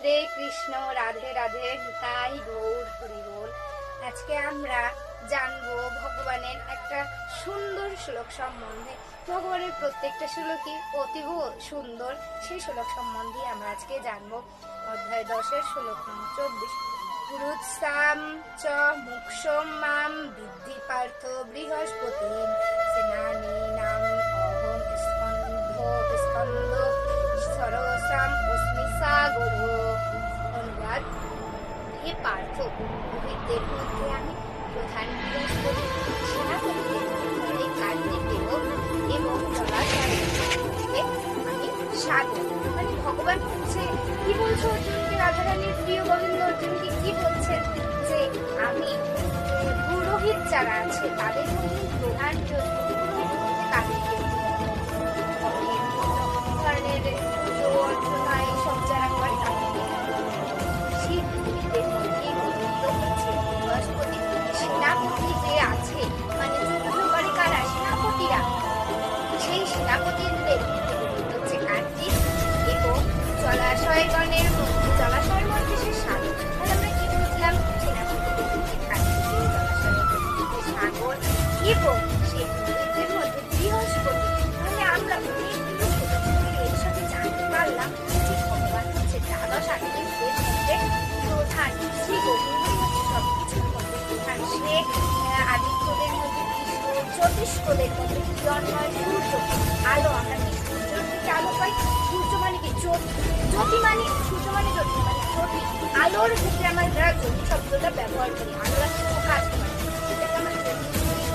হরে কৃষ্ণ, রাধে রাধে, নিতাই গৌর হরি বল। আজকে আমরা জানবো ভগবানের একটা সুন্দর শ্লোক সম্বন্ধে। ভগবানের প্রত্যেকটা শ্লোকই অতীব সুন্দর, সেই শ্লোক সম্বন্ধে আমরা আজকে জানবো। অধ্যায় 10-এর শ্লোক নম্বর 24। পুরুৎসাম চ মুক্ষম মাম বিদ্ধি পার্থ বৃহস্পতিম সেনানীনাম অহং স্কন্ধ সরসাম অস্মি সাগর। অনুবাদ: হে পার্থ, পুরোহিতদের মধ্যে আমি প্রধান বৃহস্পতি, সেনাপতিদের মধ্যে কার্তিক দেব এবং জলাশয়ের মধ্যে আমি সাগর। মানে ভগবান হচ্ছে কি বলছো অর্জুনকে? রাধারানীর প্রিয় গোবিন্দ অর্জুনকে কি বলছেন? যে আমি পুরোহিত যারা আছে তাদের মধ্যে প্রধান বৃহস্পতি, পুরোহিত মধ্যে কার্তিক দেব, ধরনের পুজো অর্চনা এইসব যারা করে তাদের সেই পুরোহিতদের মধ্যে গোবিন্দ হচ্ছে বৃহস্পতি। সেনাপতি যে আছে, মানে যুদ্ধ করে কারা? সেনাপতিরা। সেই সেনাপতিদের মধ্যে গোবিন্দ হচ্ছে কার্তিক এবং জলাশয়গণের মধ্যে, জলাশয়ের মধ্যে সে সাগর। তাহলে আমরা কি বুঝলাম? সেনাপতিদের মধ্যে কার্তিক, জলাশয়ের মধ্যে সাগর এবং সেই পুরোহিতদের মধ্যে বৃহস্পতি। তাহলে আমরা অনেকগুলো এর সাথে জানতে পারলাম যে ভগবান হচ্ছে দ্বাদশ আদিত্যের মধ্যে প্রধান। শ্রী গোবিন্দ হচ্ছে সবকিছুর মধ্যে প্রধান। সে আদিত্যদের মধ্যে কৃষ্ণ, জ্যোতিষ্কদের মধ্যে কিরণময় সূর্য, আলো। আমরা কি সূর্য থেকে আলো পাই? সূর্য মানে কি? জ্যোতি। জ্যোতি মানে সূর্য মানে জ্যোতি, মানে জ্যোতি। আলোর ক্ষেত্রে আমরা জ্যোতি শব্দটা ব্যবহার করি। আলো একটা প্রকাশ করে, সেটাকে আমরা জ্যোতি বলি।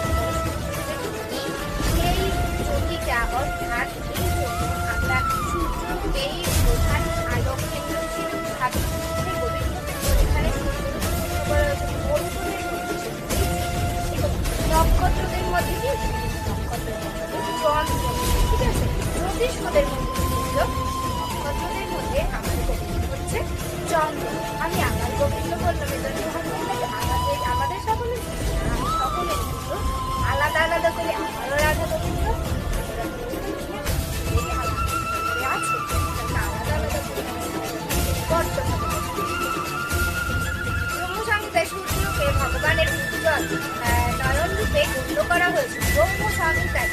সেই জ্যোতিটা অর্থাৎ এই জন্য আমরা সূর্যকেই প্রধান আলো কেন্দ্র হিসেবে ভাবি। সেই গোবিন্দকে এখানে এবং নক্ষত্রদের মধ্যে কি? নক্ষত্রের মধ্যে চন্দ্র, ঠিক আছে? জ্যোতিষ্কদের মধ্যে সূর্য, নক্ষত্রদের মধ্যে আমাদের গোবিন্দ হচ্ছে চন্দ্র। আমি আমার গোবিন্দ বললাম, এজন্য আমাদের সকলের আমি সকলের কিন্তু আলাদা আলাদা করে আমারও রাধা গোবিন্দ আছে, আলাদা আলাদা করে ব্রহ্মসংহিতায় সূর্যকে ভগবানের উজ্জ্বল নয়ন রূপে গণ্য করা হয়েছে। ব্রহ্মসংহিতায়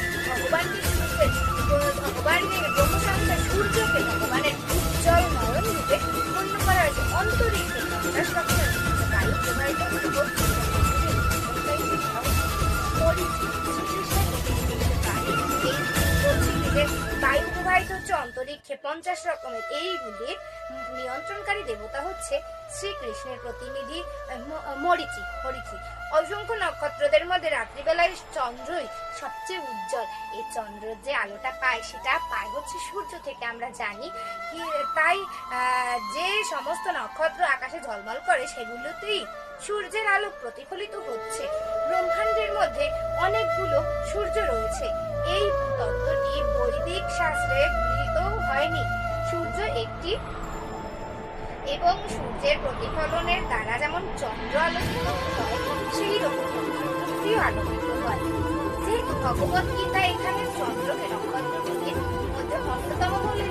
ব্রহ্মসংহিতায় সূর্যকে ভগবানের উজ্জ্বল নয়ন রূপে গণ্য করা হয়েছে। অন্তরিক্ষে 50 লক্ষের বায়ু প্রবাহিত বায়ু প্রবাহিত হচ্ছে অন্তরিক্ষে 50 রকমের। এইগুলির নিয়ন্ত্রণকারী দেবতা হচ্ছে শ্রীকৃষ্ণের প্রতিনিধি মরিচি। অসংখ্য নক্ষত্রদের মধ্যে রাত্রিবেলায় চন্দ্রই সবচেয়ে উজ্জ্বল। এই চন্দ্র যে আলোটা পায় সেটা পায় হচ্ছে সূর্য থেকে, আমরা জানি কি। তাই যে সমস্ত নক্ষত্র আকাশে ঝলমল করে সেগুলোতেই সূর্যের আলো প্রতিফলিত হচ্ছে। ব্রহ্মাণ্ডের মধ্যে অনেকগুলো সূর্য রয়েছে। এই তত্ত্বটি বৈদিক শাস্ত্রে গৃহীত হয়নি। সূর্য একটি এবং সূর্যের প্রতিফলনের দ্বারা যেমন চন্দ্র আলোকিত হয়, সেই রকম নক্ষত্রটিও আলোকিত হয়। যেহেতু ভগবত গীতা এখানে চন্দ্রকে নক্ষত্রগুলির মধ্যে অন্যতম বলে